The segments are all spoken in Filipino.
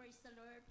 praise the Lord.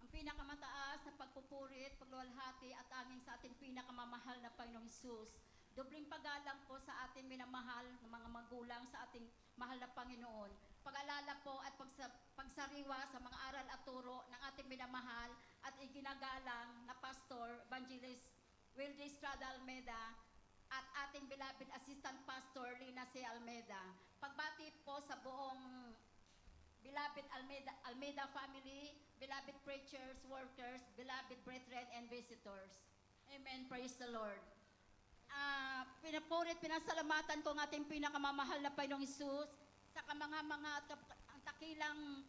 Ang pinakamataas na pagpupurit, pagluwalhati at angin sa ating pinakamamahal na Panginoong Hesus. Dobling paggalang po sa ating minamahal ng mga magulang sa ating mahal na Panginoon. Pag-alala po at pagsariwa sa mga aral at turo ng ating minamahal at iginagalang na Pastor Evangelist Wilde Estrada Almeida at ating beloved Assistant Pastor Lina C. Almeida. Pagbati po sa buong beloved Almeida family, beloved preachers, workers, beloved brethren, and visitors. Amen. Praise the Lord. Pinapurit, pinasalamatan ko ang ating pinakamamahal na Panginoong Hesus sa kamangha-mangha at ang takilang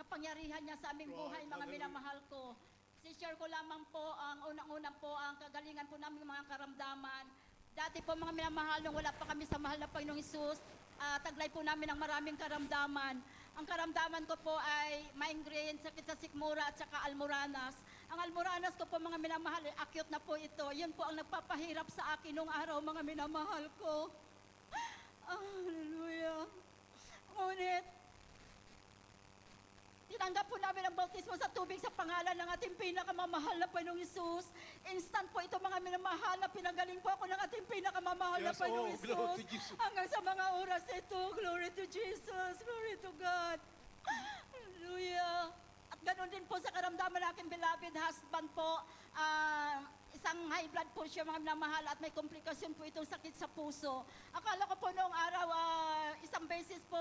kapangyarihan niya sa aming buhay, mga minamahal ko. Si-share ko lamang po ang unang-unang po ang kagalingan po namin mga karamdaman. Dati po mga minamahal, nung wala pa kami sa mahal na Panginoong Hesus, taglay po namin ang maraming karamdaman. Ang karamdaman ko po ay migraine, sakit sa sikmura at saka almoranas. Ang almoranas ko po mga minamahal, acute na po ito. Yun po ang nagpapahirap sa akin nung araw mga minamahal ko. Hallelujah. Ngunit, tinanggap po namin ang bautismo sa tubig sa pangalan ng ating pinakamamahal na Panginoong Hesus. Instant po ito mga minamahal na pinagaling po ako ng ating pinakamamahal na Panginoong Hesus. Hanggang sa mga oras ito, glory to Jesus, glory to God. Hallelujah. At ganoon din po sa karamdaman ng aking beloved husband po, isang high blood po siya mga minamahal at may komplikasyon po itong sakit sa puso. Akala ko po noong araw, isang beses po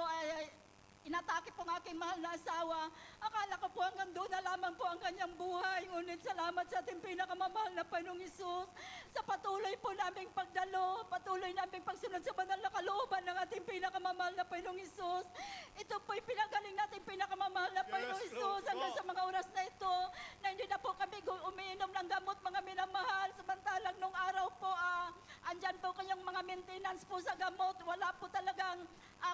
inatake po ang aking mahal na asawa. Akala ko po hanggang doon na lamang po ang kanyang buhay. Ngunit salamat sa ating pinakamamahal na Panginoong Hesus sa patuloy po naming pagdalo, patuloy naming pagsunod sa banal na kalooban ng ating pinakamamahal na Panginoong Hesus. Ito po'y pinagaling natin pinakamamahal na Panginoong Hesus hanggang sa mga oras na ito na hindi na po kami umiinom ng gamot mga minamahal. Samantalang nung araw po, andyan po kanyang mga maintenance po sa gamot. Wala po talagang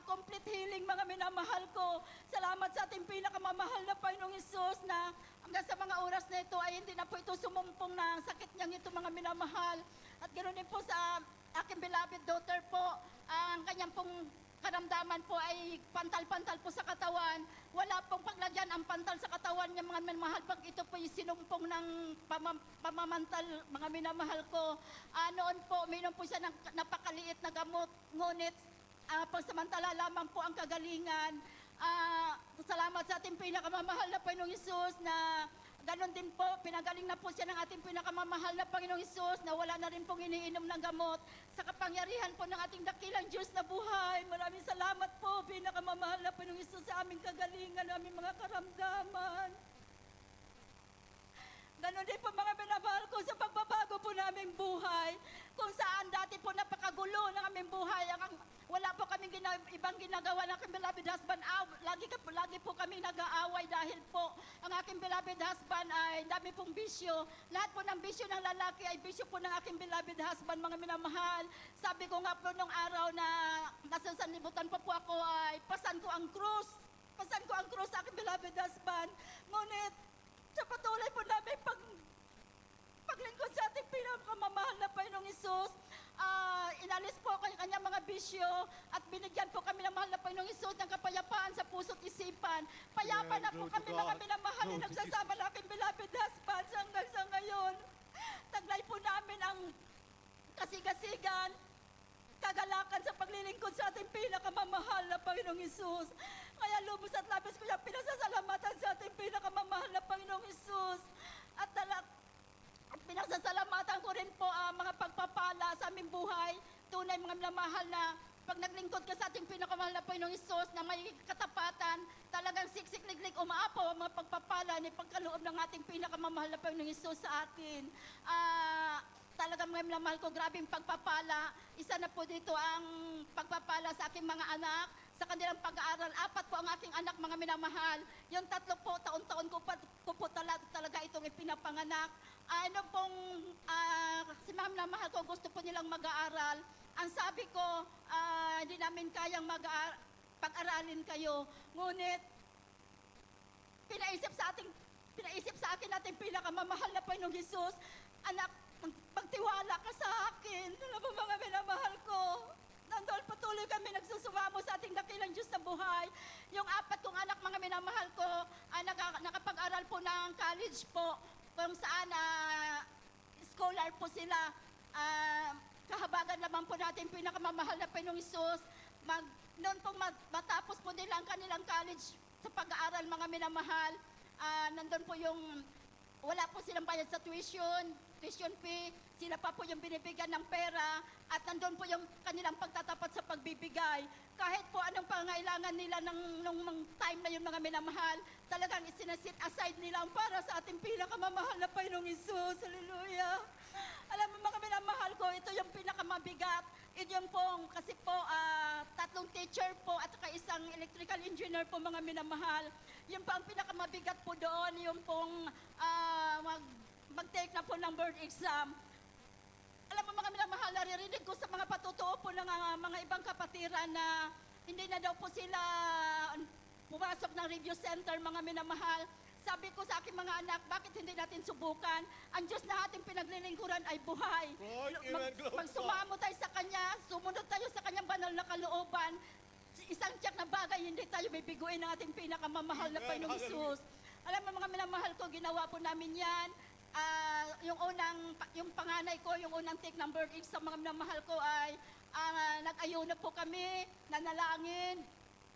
complete healing mga minamahal ko. Salamat sa ating pinakamamahal na Panginoong Hesus na hanggang sa mga oras na ito ay hindi na po ito sumumpong na sakit niyang ito mga minamahal. At ganoon din po sa aking beloved daughter po, ang kanyang pong karamdaman po ay pantal-pantal po sa katawan. Wala pong paglagyan ang pantal sa katawan niya mga minamahal pag ito po yung sinumpong ng pamamantal mga minamahal ko. Noon po, uminom po siya ng napakaliit na gamot. Ngunit pagsamantala lamang po ang kagalingan. Salamat sa ating pinakamamahal na Panginoong Hesus na ganon din po, pinagaling na po siya ng ating pinakamamahal na Panginoong Hesus na wala na rin pong iniinom ng gamot sa kapangyarihan po ng ating dakilang Diyos na buhay. Maraming salamat po, pinakamamahal na Panginoong Hesus sa aming kagalingan, aming mga karamdaman. Ganon din po mga minamahal ko sa pagbabago po naming buhay. Kung saan dati po napakagulo ng aming buhay. Wala po kaming ibang ginagawa ng aking beloved husband. Lagi po kami nag-aaway dahil po ang aking beloved husband ay dami pong bisyo. Lahat po ng bisyo ng lalaki ay bisyo po ng aking beloved husband, mga minamahal. Sabi ko nga po nung araw na nasa sanlibutan pa po ako ay pasan ko ang krus. Pasan ko ang krus sa aking beloved husband. Ngunit, sa patuloy po namin paglingkod sa ating pinakamamahal na Panginoong Hesus, inalis po ang kanyang mga bisyo at binigyan po kami ng mahal na Panginoong Hesus ng kapayapaan sa puso't isipan. Payapa na po kami mga minamahal na nagsasama ng aking beloved husband hanggang sa ngayon. Taglay po namin ang kasigasigan, kagalakan sa paglilingkod sa ating pinakamamahal na Panginoong Hesus. Kaya lubos at labis ko yung pinasasalamatan sa ating pinakamamahal na Panginoong Hesus. At pinasasalamatan ko rin po ang mga pagpapala sa aming buhay. Tunay mga minamahal na pag naglingkod ka sa ating pinakamahal na Panginoong Hesus na may katapatan, talagang siksik-liglig umaapaw ang mga pagpapala ni pagkaloob ng ating pinakamamahal na Panginoong Hesus sa atin. Talagang mga minamahal ko, grabing pagpapala. Isa na po dito ang pagpapala sa aking mga anak, sa kanilang pag-aaral. 4 po ang aking anak, mga minamahal. Yung 3 po, taon-taon ko po talaga itong ipinapanganak. Si mga minamahal ko, gusto po nilang mag-aaral. Ang sabi ko, hindi namin kayang pag-aralin kayo. Ngunit, pinaisip sa akin natin pinakamamahal na Panginoong Hesus, anak, magtiwala ka sa akin. Alam mo mga minamahal ko, nandoon patuloy kami nagsusumamo sa ating dakilang Diyos sa buhay. Yung 4 kong anak, mga minamahal ko, college po, kung saan scholar po sila. Kahabagan naman po natin pinakamamahal na Panginoong Hesus. Noon pong matapos po nila ang kanilang college sa pag-aaral, mga minamahal, nandun po yung, wala po silang bayad sa tuition fee, sila pa po yung binibigyan ng pera, at nandun po yung kanilang pagtatapat sa pagbibigay. Kahit po anong pangailangan nila nung time na yun, mga minamahal, talagang isinasit aside nila para sa ating pinakamamahal na Panginoong Hesus. Hallelujah! Alam mo, mga minamahal ko, ito yung pinakamabigat. Ito yung pong, kasi po, 3 teacher po at saka isang electrical engineer po, mga minamahal. Yung po ang pinakamabigat po doon, yung pong mag-take na po ng board exam. Alam mo, mga minamahal, naririnig ko sa mga patutuo po ng mga ibang kapatiran na hindi na daw po sila pumasok ng review center, mga minamahal. Sabi ko sa aking mga anak, bakit hindi natin subukan? Ang Diyos na ating pinaglilingkuran ay buhay. Pag sumamo tayo sa Kanya, sumunod tayo sa Kanyang banal na kalooban, isang tiyak na bagay, hindi tayo bibiguin ng ating pinakamamahal na Panginoong Hesus. Alam mo, mga minamahal ko, ginawa po namin yan. Yung panganay ko, yung unang take ng board exam, mga minamahal ko ay nag-ayuno po kami, nanalangin,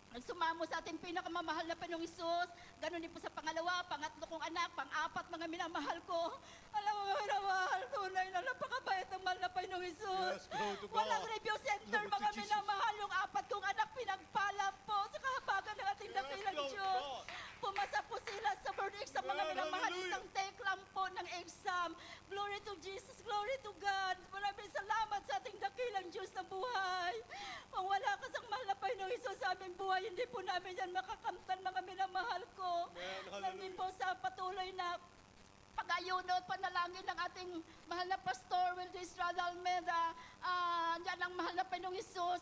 nagsumamo sa ating pinakamamahal na Panginoong Hesus. Ganon din po sa pangalawa, pangatlo kong anak, pang-apat, mga minamahal ko. Alam mo, mga minamahal, tunay na napakabait ng mahal na Panginoong Hesus. Walang review center, mga minamahal. Yung 4 kong anak, pinagpala po sa kahabagan ng ating dakilang Diyos. Pumasa po sila sa board exam, mga minamahal. Isang take lang po ng exam. Glory to Jesus, glory to God. Maraming salamat sa ating dakilang Diyos na buhay. Kung wala ka sa mahal na Panginoong Hesus sa aming buhay, hindi po namin yan makakamtan, mga minamahal ko. Nandun po sa patuloy na pag-ayuno at panalangin ng ating mahal na Pastor Wildy Estrada Almeida. Yan ang mahal na Panginoong Hesus.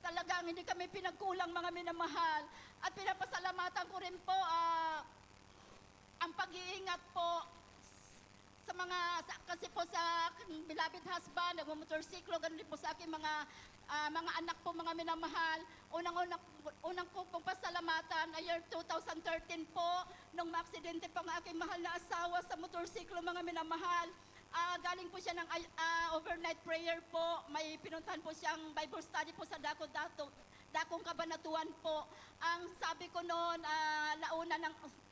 Talagang hindi kami pinagkulang, mga minamahal. At pinapasalamatan ko rin po ang pag-iingat po sa mga, kasi po sa aking beloved husband, nagmumotorsiklo, ganun din po sa aking mga anak po, mga minamahal. Unang ko pong pasalamatan ay year 2013 po, nung maaksidente po ang aking mahal na asawa sa motorsiklo, mga minamahal. Galing po siya ng overnight prayer po. May pinuntahan po siyang Bible study po sa Dakong Kabanatuan po. Ang sabi ko noon,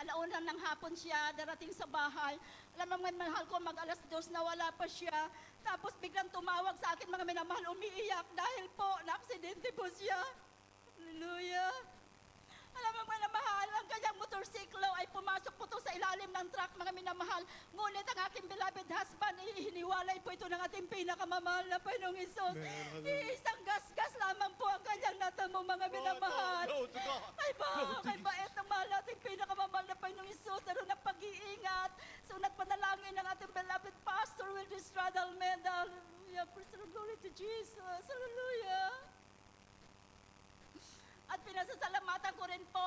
alauna ng hapon siya darating sa bahay. Alam mo, mahal ko, mag-2:00 na wala pa siya. Tapos biglang tumawag sa akin, mga minamahal, umiiyak dahil po na-aksidente po siya. Hallelujah! Alam mo, mga minamahal, ang kanyang motorsiklo ay pumasok po to sa ilalim ng truck, mga minamahal. Ngunit ang aking beloved husband, hiniwalay po ito ng ating pinakamamahal na Panginoong Hesus. Isang gas-gas lamang po ang kanyang natamo, mga minamahal. Ay bait ng mahal nating pinakamamahal na Panginoong Hesus. Naroon ang pag-iingat. So nagpanalangin ng ating beloved Pastor Wildy Estrada Almeida. Hallelujah. Praise the Lord. Glory to Jesus. Hallelujah. At pinasasalamatan ko rin po,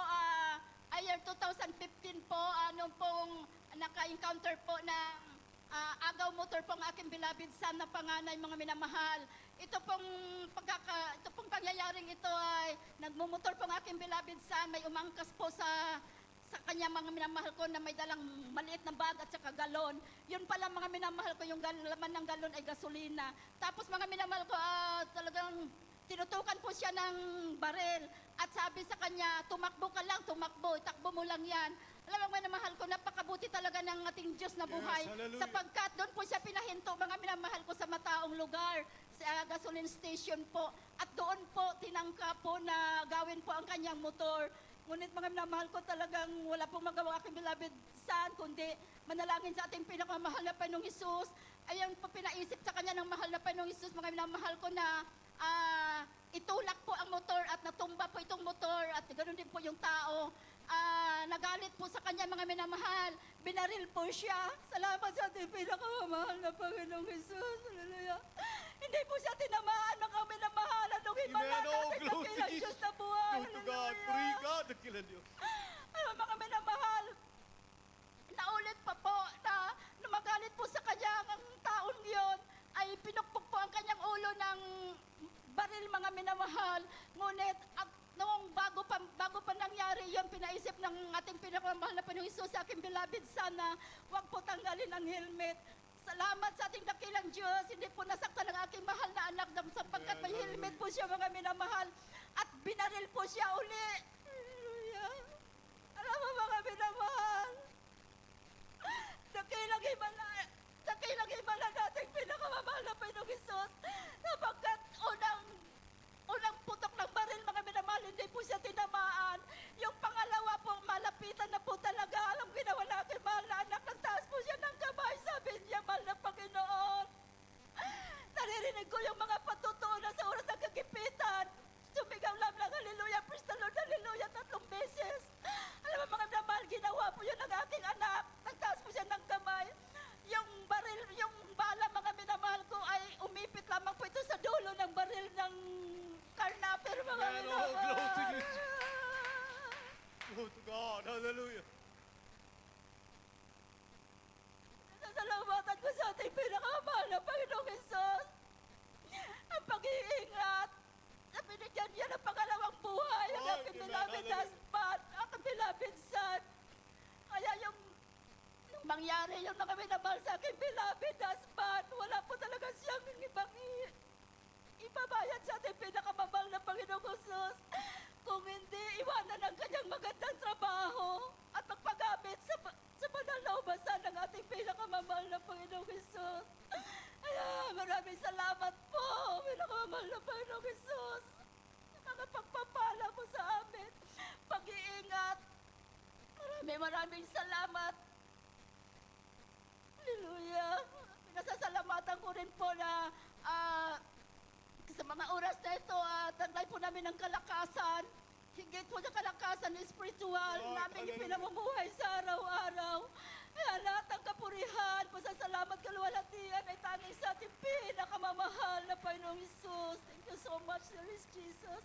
year 2015 po, nung pong naka-encounter po ng agaw motor po ang aking beloved son na panganay, mga minamahal. Ito pong pangyayaring ito ay nagmumotor po ang aking beloved son, may umangkas po sa kanya, mga minamahal ko, na may dalang maliit na bag at saka galon. Yun pala, mga minamahal ko, yung laman ng galon ay gasolina. Tapos, mga minamahal ko, talagang tinutukan po siya ng barel at sabi sa kanya, tumakbo ka lang, tumakbo, itakbo mo lang yan. Alam mo, minamahal ko, napakabuti talaga ng ating Diyos na buhay. Yes, sapagkat doon po siya pinahinto, mga minamahal ko, sa mataong lugar, sa gasoline station po. At doon po tinangka po na gawin po ang kanyang motor. Ngunit, mga minamahal ko, talagang wala pong magawa aking beloved son, kundi manalangin sa ating pinakamahal na Panginoong Hesus. Ayun po pinaisip sa kanya ng mahal na Panginoong Hesus, mga minamahal ko, na itulak po ang motor at natumba po itong motor at ganoon din po yung tao. Nagalit po sa kanya, mga minamahal. Binaril po siya. Salamat sa ating pinakamamahal na Panginoong Hesus. Hallelujah. Hindi po siya tinamaan, mga minamahal. Anong himala natin na kilang Diyos na buhay. Hallelujah. Mga minamahal, naulit pa po na magalit po sa kanya ang taon yon, ay pinukpok po ang kanyang ulo ng baril, mga minamahal. Ngunit noong bago pa nangyari yon, pinaisip ng ating pinakamamahal na Panginoong Hesus sa aking beloved son na huwag po tanggalin ang helmet. Salamat sa ating dakilang Diyos, hindi po nasaktan ang aking mahal na anak sapagkat may helmet po siya, mga minamahal, at binaril po siya uli. Hallelujah. Alam mo, mga minamahal, dakilang himala nating pinakamamahal na Panginoong Hesus, sapagkat unang putok ng baril, mga minamahal, hindi po siya tinamaan. Yung pangalawa po, malapitan na po talaga. Alam ginawa na aking mahal na anak, nagtaas po siya ng kamay. Sabi niya, mahal na Panginoon, naririnig ko yung mga patutuon na sa oras ng kagipitan. Sumigaw lang, hallelujah, praise the Lord, hallelujah, 3 beses. Alam mo, mga minamahal, ginawa po yun ng aking anak. Nagtaas po siya ng kamay. Yung baril, yung bala, mga minamahal ko, ay umipit lamang po ito sa dulo ng baril ng karnaper, mga minamahal. Glory to you. Glory to God. Hallelujah. Nasasalamatan ko sa ating pinakamahal na Panginoong Hesus. Ang pag-iingat. Na binigyan niya ng pangalawang buhay ang aking beloved husband, aking beloved son. Kaya yung mangyari yung mga minamahal sa aking beloved husband, wala po talaga siyang ibang ibabayad sa ating pinakamamahal na Panginoong Hesus. Kung hindi, iwanan ang kanyang magandang trabaho at magpagamit sa banal na ubasan ng ating pinakamamahal na Panginoong Hesus. Maraming salamat po, pinakamamahal na Panginoong Hesus. Sa mga pagpapala mo sa amin, pag-iingat. Maraming salamat. Hallelujah. Pinasasalamatan ko rin po na sa mga oras na ito, taglay po namin ng kalakasan. Higit po sa kalakasan spiritual namin ipinamumuhay sa araw-araw. Lahat ng kapurihan, pasasalamat, kaluwalhatian ay tanging sa ating pinakamamahal na Panginoong Hesus. Thank you so much, Lord Jesus.